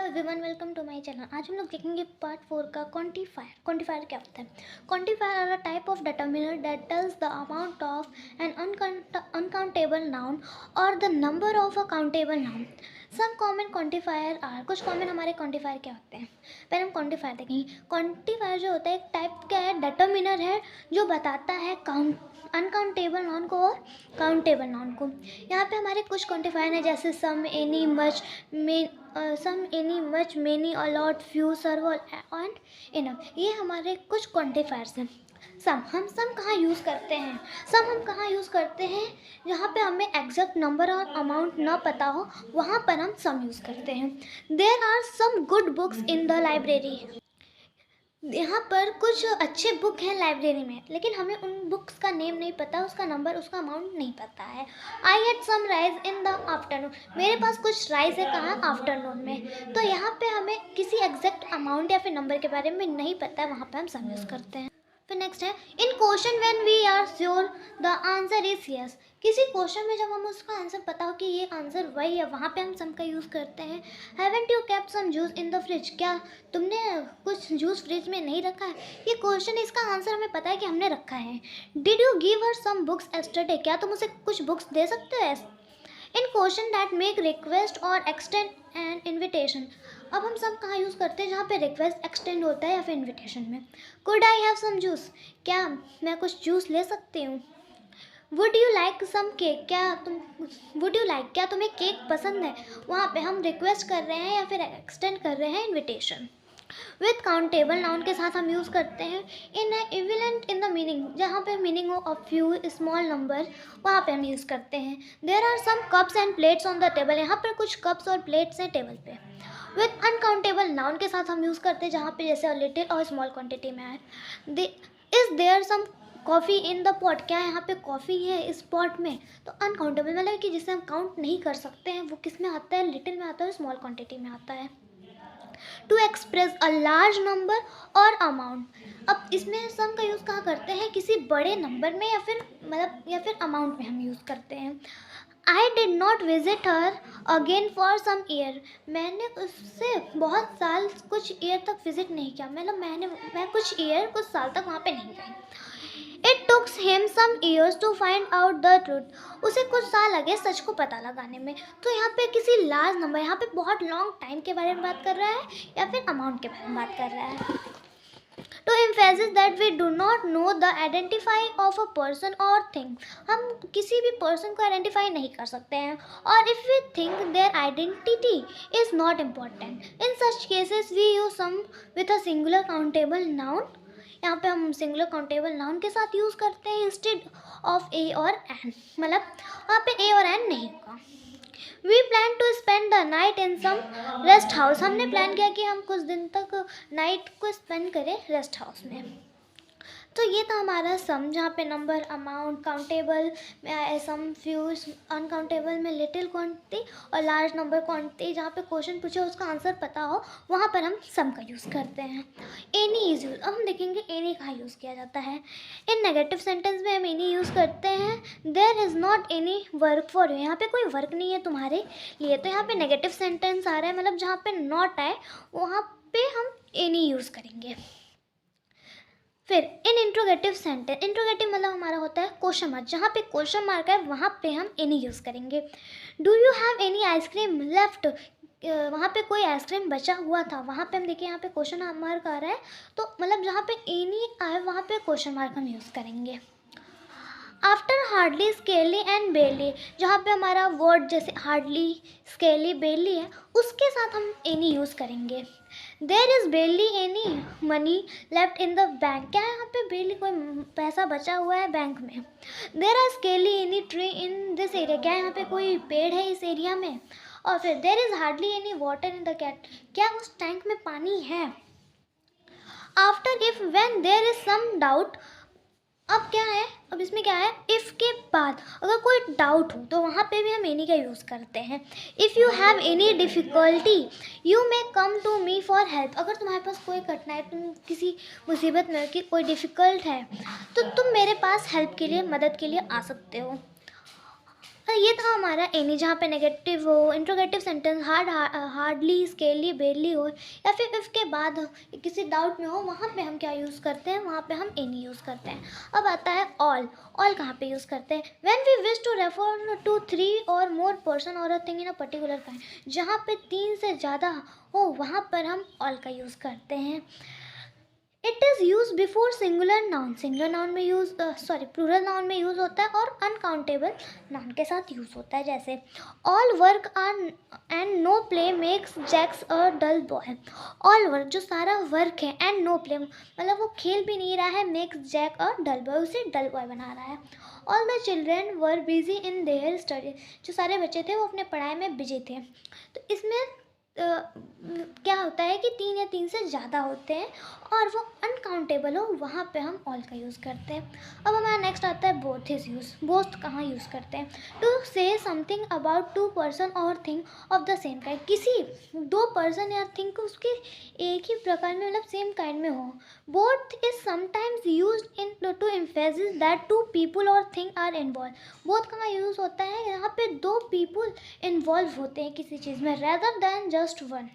Everyone, welcome to my channel. आज हम लोग देखेंगे पार्ट 4 का क्वांटिफायर। क्वांटिफायर क्या होता है? Quantifier are a type of determiner that tells the amount of an uncountable noun और the number of a countable noun. Some common quantifier are, कुछ कॉमन हमारे क्वांटिफायर क्या होते हैं? पहले हम क्वांटिफायर देखेंगे। क्वांटिफायर जो होता है एक टाइप क्या है, डिटरमिनर है जो बताता है अनकाउंटेबल नाउन को और काउंटेबल नाउन को। यहाँ पे हमारे कुछ क्वांटिफायर हैं जैसे some, any, much, some, any, much, many, a lot, few, several and enough. ये हमारे कुछ क्वांटिफायर्स हैं। हम सम कहाँ यूज़ करते हैं? सम हम कहाँ यूज़ करते हैं? जहाँ पे हमें एग्जैक्ट नंबर और अमाउंट ना पता हो, वहाँ पर हम सम यूज़ करते हैं। There are some good books in the library. यहाँ पर कुछ अच्छे बुक हैं लाइब्रेरी में, लेकिन हमें उन बुक्स का नेम नहीं पता, उसका नंबर, उसका अमाउंट नहीं पता है। I had some rice in the afternoon. मेरे पास कुछ राइस है, कहाँ? आफ्टरनून में। तो यहाँ पे हमें किसी एग्जैक्ट अमाउंट या फिर नंबर के बारे में नहीं पता है, वहाँ पे हम सम यूज़ करते हैं। फिर नेक्स्ट है इन question when we are sure the answer is yes. किसी क्वेश्चन में जब हम उसका आंसर पता हो कि ये आंसर वही है, वहाँ पे हम सम का यूज़ करते हैं। Haven't you kept some juice in the fridge? क्या तुमने कुछ जूस फ्रिज में नहीं रखा है? ये क्वेश्चन, इसका आंसर हमें पता है कि हमने रखा है। Did you give her some books yesterday? क्या तुम उसे कुछ बुक्स दे सकते हो? In question that make request or extend an invitation. अब हम सब कहाँ यूज़ करते हैं? जहाँ पे रिक्वेस्ट एक्सटेंड होता है या फिर इन्विटेशन में। Could I have some juice? क्या मैं कुछ जूस ले सकती हूँ? Would you like some cake? क्या तुम्हें केक पसंद है? वहाँ पे हम रिक्वेस्ट कर रहे हैं या फिर एक्सटेंड कर रहे हैं इन्विटेशन। विथ काउंटेबल नाउन के साथ हम यूज़ करते हैं इन इविलेंट इन द मीनिंग। जहाँ पे मीनिंग हो ऑफ फ्यू स्मॉल नंबर, वहाँ पे हम यूज़ करते हैं। There are some cups and plates on the table. यहाँ पर कुछ कप्स और प्लेट्स हैं टेबल पे। विथ अनकाउंटेबल नाउन के साथ हम यूज़ करते हैं जहाँ पे जैसे लिटिल और स्मॉल क्वान्टिटी में है। Is there some coffee in the pot? क्या यहाँ पे कॉफ़ी है इस पॉट में? तो अनकाउंटेबल मतलब कि जिसे हम काउंट नहीं कर सकते हैं, वो किस में आता है? लिटिल में आता है, स्मॉल क्वान्टिटी में आता है। To express a large number or amount. अब इसमें सम का यूज़ कहाँ करते हैं? किसी बड़े नंबर में या फिर अमाउंट में हम यूज़ करते हैं। I did not visit her again for some year. मैंने उससे बहुत साल, कुछ ईयर तक विजिट नहीं किया, मतलब मैं कुछ साल तक वहाँ पे नहीं गई। It took him some years to find out the truth. उसे कुछ साल लगे सच को पता लगाने में। तो यहाँ पे किसी लार्ज नंबर, यहाँ पे बहुत लॉन्ग टाइम के बारे में बात कर रहा है या फिर अमाउंट के बारे में बात कर रहा है। To emphasize that we do not know the identify of a person or thing। हम किसी भी पर्सन को आइडेंटिफाई नहीं कर सकते हैं। और if we think their identity is not important, in such cases we use sum with a singular countable noun। यहाँ पे हम सिंगुलर काउंटेबल नाउन के साथ यूज़ करते हैं इंस्टेड ऑफ ए और एन, मतलब वहाँ पे ए और एन नहीं होगा। We plan to spend the night in some rest house. हमने प्लान किया कि हम कुछ दिन तक नाइट को स्पेंड करें रेस्ट हाउस में। तो ये था हमारा सम, जहाँ पे नंबर, अमाउंट, काउंटेबल में आए सम, फ्यू, अनकाउंटेबल में लिटिल क्वांटिटी और लार्ज नंबर क्वांटिटी। जहाँ पे क्वेश्चन पूछे उसका आंसर पता हो, वहाँ पर हम सम का यूज़ करते हैं। Any is use. अब हम देखेंगे एनी कहाँ यूज़ किया जाता है। इन नेगेटिव सेंटेंस में हम एनी यूज़ करते हैं। There is not any work for you. यहाँ पे कोई वर्क नहीं है तुम्हारे लिए, तो यहाँ पे नेगेटिव सेंटेंस आ रहा है, मतलब जहाँ पे नॉट आए वहाँ पे हम एनी यूज़ करेंगे। फिर इन इंट्रोगेटिव सेंटेंस, इंट्रोगेटिव मतलब हमारा होता है क्वेश्चन मार्क। जहाँ पे क्वेश्चन मार्क है वहाँ पे हम एनी यूज़ करेंगे। Do you have any ice cream left? वहाँ पे कोई आइसक्रीम बचा हुआ था, वहाँ पे हम देखिए यहाँ पे क्वेश्चन मार्क आ रहा है, तो मतलब जहाँ पे एनी आए वहाँ पे क्वेश्चन मार्क हम यूज़ करेंगे। आफ्टर हार्डली, स्केली एंड बेली, जहाँ पे हमारा वर्ड जैसे हार्डली, स्केली, बेली है, उसके साथ हम एनी यूज़ करेंगे। There is barely any money left in the bank? क्या है यहाँ पे बेली, कोई पैसा बचा हुआ है बैंक में। There are scarcely any tree in this area? क्या यहाँ पे कोई पेड़ है इस एरिया में। और फिर there is hardly any water in the cat? क्या उस टैंक में पानी है। After if when there is some doubt. अब क्या है, अब इसमें क्या है, इफ़ के बाद अगर कोई डाउट हो तो वहाँ पे भी हम एनी का यूज़ करते हैं। If you have any difficulty you may come to me for help. अगर तुम्हारे पास कोई कठिनाई, तुम किसी मुसीबत में हो कि कोई डिफ़िकल्ट है, तो तुम मेरे पास हेल्प के लिए, मदद के लिए आ सकते हो। ये था हमारा एनी, जहाँ पे नेगेटिव हो, interrogative sentence, hardly, scaly, barely हो, या फिर इफ के बाद किसी डाउट में हो, वहाँ पे हम क्या यूज़ करते हैं, वहाँ पे हम एनी यूज़ करते हैं। अब आता है ऑल। ऑल कहाँ पे यूज़ करते हैं? When we wish to refer to 3 or more person or a thing in a particular kind, जहाँ पे 3 से ज़्यादा हो वहाँ पर हम ऑल का यूज़ करते हैं। It is use before singular noun. Singular noun में यूज प्लूरल नाउन में यूज़ होता है, और अनकाउंटेबल नाउन के साथ यूज़ होता है। जैसे all work are and no play makes Jack's a dull boy. All work, जो सारा वर्क है, एंड नो प्ले मतलब वो खेल भी नहीं रहा है, मेक्स जैक अ डल बॉय, उसे डल बॉय बना रहा है। All the children were busy in their study. जो सारे बच्चे थे वो अपने पढ़ाई में बिजी थे। तो इसमें क्या होता है कि 3 या 3 से ज़्यादा होते हैं और वो अनकाउंटेबल हो, वहाँ पे हम ऑल का यूज़ करते हैं। अब हमारा नेक्स्ट आता है बोथ इज़ यूज़। बोथ कहाँ यूज़ करते हैं? To say something about 2 person और thing of the same kind. किसी 2 पर्सन या थिंग को उसके एक ही प्रकार में, मतलब सेम काइंड में हो। Both is sometimes use in to emphasis that 2 people or thing are involve. Both कहाँ यूज़ होता है? यहाँ पे 2 पीपल इन्वॉल्व होते हैं किसी चीज़ में, rather than just one.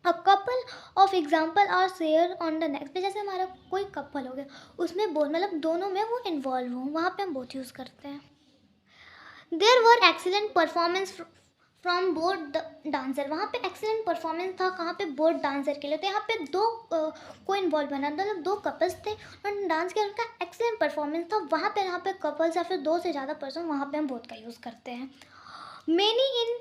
A couple of example are share on the next. जैसे हमारा कोई कपल हो गया, उसमें बोथ मतलब दोनों में वो इन्वॉल्व हो, वहाँ पे हम बोथ यूज़ करते हैं। There were excellent performance from both dancer. वहाँ पे एक्सीलेंट परफॉर्मेंस था, कहाँ पे? बोथ डांसर के लिए। तो यहाँ पे 2 को इन्वॉल्व बना, मतलब 2 कपल्स थे और डांस किया, उनका एक्सीलेंट परफॉर्मेंस था। वहाँ पे यहाँ पे कपल्स या फिर 2 से ज़्यादा पर्सन, वहाँ पे हम बोथ का यूज़ करते हैं। मेनी इन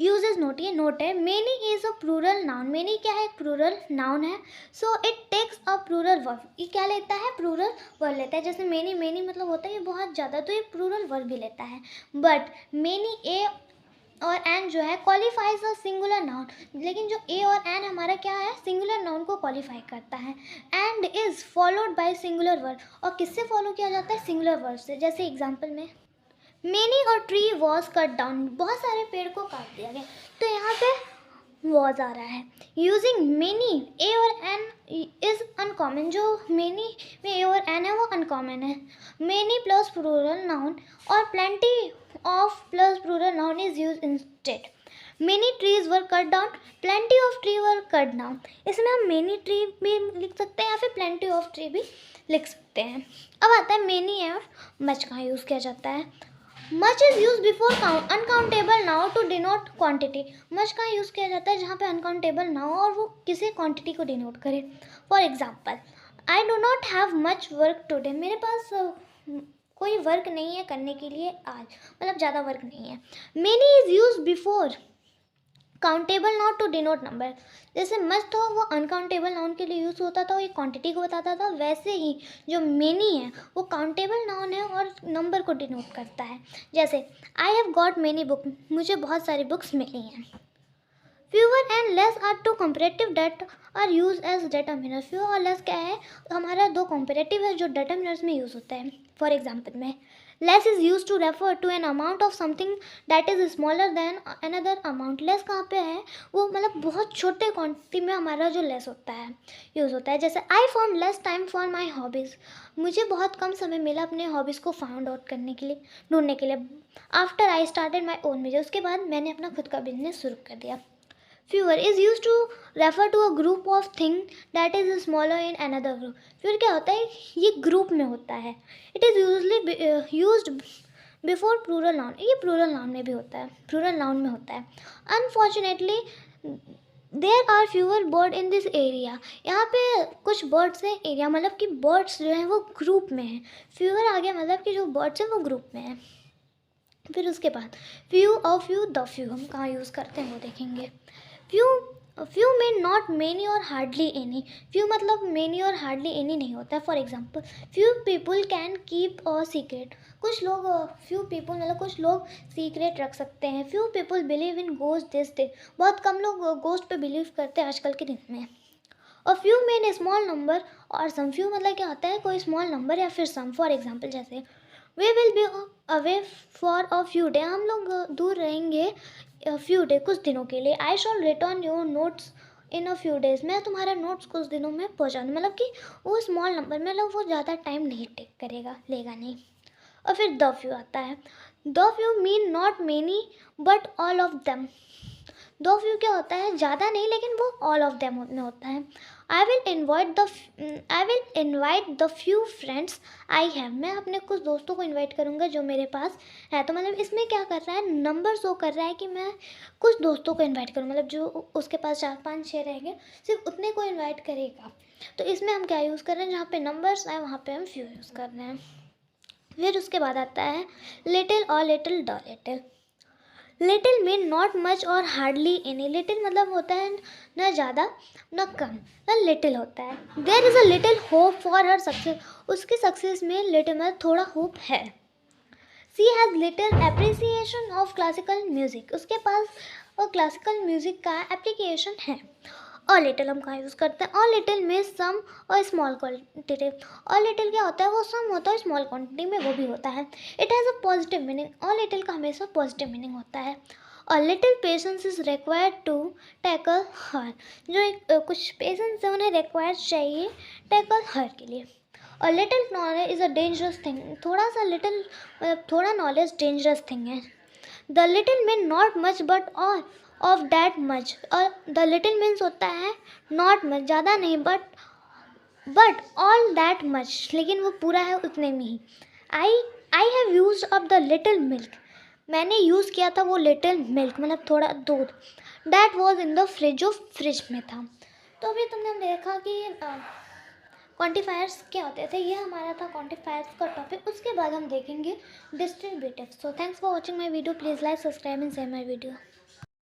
यूजेज नोट, ये नोट है। Many is a plural noun. Many क्या है? प्लूरल नाउन है। So it takes a plural verb. ये क्या लेता है? प्लूरल वर्ब लेता है। जैसे मेनी, मेनी मतलब होता है ये बहुत ज़्यादा, तो ये प्लूरल वर्ब भी लेता है। बट मेनी ए और एन जो है क्वालिफाइज अ सिंगुलर नाउन। लेकिन जो ए और एन हमारा क्या है? सिंगुलर नाउन को क्वालिफाई करता है। And is followed by singular verb. और किससे फॉलो किया जाता है? सिंगुलर वर्ब से। जैसे एग्जाम्पल में मेनी और ट्री वॉज कट डाउन, बहुत सारे पेड़ को काट दिया गया, तो यहाँ पे वॉज आ रहा है। यूजिंग मेनी, ए और एन इज अनकॉमन। जो मेनी में ए और एन है वो अनकॉमन है। Many plus plural noun or plenty of plus plural noun is use instead. Many trees were cut down, plenty of tree were cut down. इसमें हम many tree भी लिख सकते हैं या फिर प्लेंटी ऑफ ट्री भी लिख सकते हैं। अब आता है मेनी और मच का यूज़ किया जाता है। Much is use before uncountable noun to denote quantity. Much का यूज़ किया जाता है जहाँ पे अनकाउंटेबल ना हो और वो किसी क्वांटिटी को डिनोट करे। For example, I do not have much work today. मेरे पास कोई वर्क नहीं है करने के लिए आज, मतलब ज़्यादा वर्क नहीं है। Many is use before countable noun to denote number. जैसे मच तो वो अनकाउंटेबल नाउन के लिए यूज़ होता था, वो एक क्वांटिटी को बताता था, वैसे ही जो मेनी है वो काउंटेबल नाउन है और नंबर को डिनोट करता है। जैसे I have got many book, मुझे बहुत सारी बुक्स मिली हैं। Fewer and less are 2 comparative that are use as determiner. Fewer और लेस क्या है? हमारा 2 कंपेरेटिव है जो डेटर्मिनर्स में यूज़ होता है। फॉर एग्जाम्पल में less is use to refer to an amount of something that is smaller than another amount. Less कहाँ पे है? वो मतलब बहुत छोटे क्वांटिटी में हमारा जो लेस होता है यूज़ होता है। जैसे I found less time for my hobbies. मुझे बहुत कम समय मिला अपने हॉबीज़ को फाउंड आउट करने के लिए, ढूंढने के लिए। After I started my own business, उसके बाद मैंने अपना खुद का बिजनेस शुरू कर दिया। Fewer is used to refer to a group of thing that is smaller in another group. Fewer क्या होता है? ये ग्रुप में होता है। It is usually used before plural noun. ये plural noun में भी होता है, plural noun में होता है। Unfortunately there are fewer bird in this area. यहाँ पे कुछ birds हैं, एरिया मतलब कि birds जो हैं वो ग्रुप में हैं। fewer आ गया मतलब कि जो birds हैं वो ग्रुप में हैं। फिर उसके बाद few और few, the few हम कहाँ यूज़ करते हैं वो देखेंगे। फ्यू में नॉट मेनी और हार्डली एनी। फ्यू मतलब मेनी और हार्डली एनी नहीं होता है। For example few people can keep a secret. कुछ लोग फ्यू पीपल मतलब कुछ लोग सीक्रेट रख सकते हैं। Few people believe in ghost this day. बहुत कम लोग गोस्ट पे बिलीव करते हैं आजकल के दिन में। और फ्यू मेन स्मॉल नंबर और सम। फ्यू मतलब क्या होता है? कोई स्मॉल नंबर या फिर सम। फॉर एग्जाम्पल जैसे we will be away for a few day. हम लोग दूर रहेंगे फ्यू डे, कुछ दिनों के लिए। I shall return your notes in a few days. मैं तुम्हारा नोट्स कुछ दिनों में पहुँचा दूँ, मतलब कि वो स्मॉल नंबर मतलब वो ज़्यादा टाइम नहीं टेक करेगा, लेगा नहीं। और फिर द फ्यू आता है। दो few mean not many but all of them. दो फ्यू क्या होता है, ज़्यादा नहीं लेकिन वो ऑल ऑफ देम में होता है। I will invite the few friends I have. मैं अपने कुछ दोस्तों को इन्वाइट करूँगा जो मेरे पास है। तो मतलब इसमें क्या कर रहा है, नंबर शो कर रहा है कि मैं कुछ दोस्तों को इन्वाइट करूँ, मतलब जो उसके पास 4 5 6 रहेंगे सिर्फ उतने को इन्वाइट करेगा। तो इसमें हम क्या यूज़ कर रहे हैं, जहाँ पे नंबर्स है वहाँ पे हम फ्यू यूज़ कर रहे हैं। फिर उसके बाद आता है लिटिल और little the little. Little mean not much और हार्डली एनी। लिटिल मतलब होता है न ज़्यादा न कम, न लिटिल होता है। There is a little hope for her success. उसकी सक्सेस में लिटिल मतलब थोड़ा होप है। She has little appreciation of classical music. उसके पास क्लासिकल म्यूज़िक का एप्लीकेशन है। और लिटिल हम कहाँ यूज़ करते हैं, और लिटिल में सम और स्मॉल क्वांटिटी। और लिटिल क्या होता है, वो सम होता है, स्मॉल क्वांटिटी में वो भी होता है। It has a positive meaning. और लिटिल का हमेशा पॉजिटिव मीनिंग होता है। और little patience is required to tackle her. जो एक कुछ पेशेंस है उन्हें रिक्वायर चाहिए टैकल हर के लिए। और little knowledge is a dangerous thing. थोड़ा सा लिटिल मतलब थोड़ा नॉलेज डेंजरस थिंग है। The little mean not much but all of that much. और द लिटिल मीन्स होता है नॉट मच, ज़्यादा नहीं, बट ऑल दैट मच, लेकिन वो पूरा है उतने में ही। I have use up the little milk. मैंने यूज़ किया था वो लिटिल मिल्क मतलब थोड़ा दूध। That was in the fridge, जो फ्रिज में था। तो अभी तुमने देखा कि क्वांटिफायर्स क्या होते थे। ये हमारा था क्वांटिफायर्स का टॉपिक। उसके बाद हम देखेंगे distributive. So thanks for watching my video. Please like, subscribe and share my video.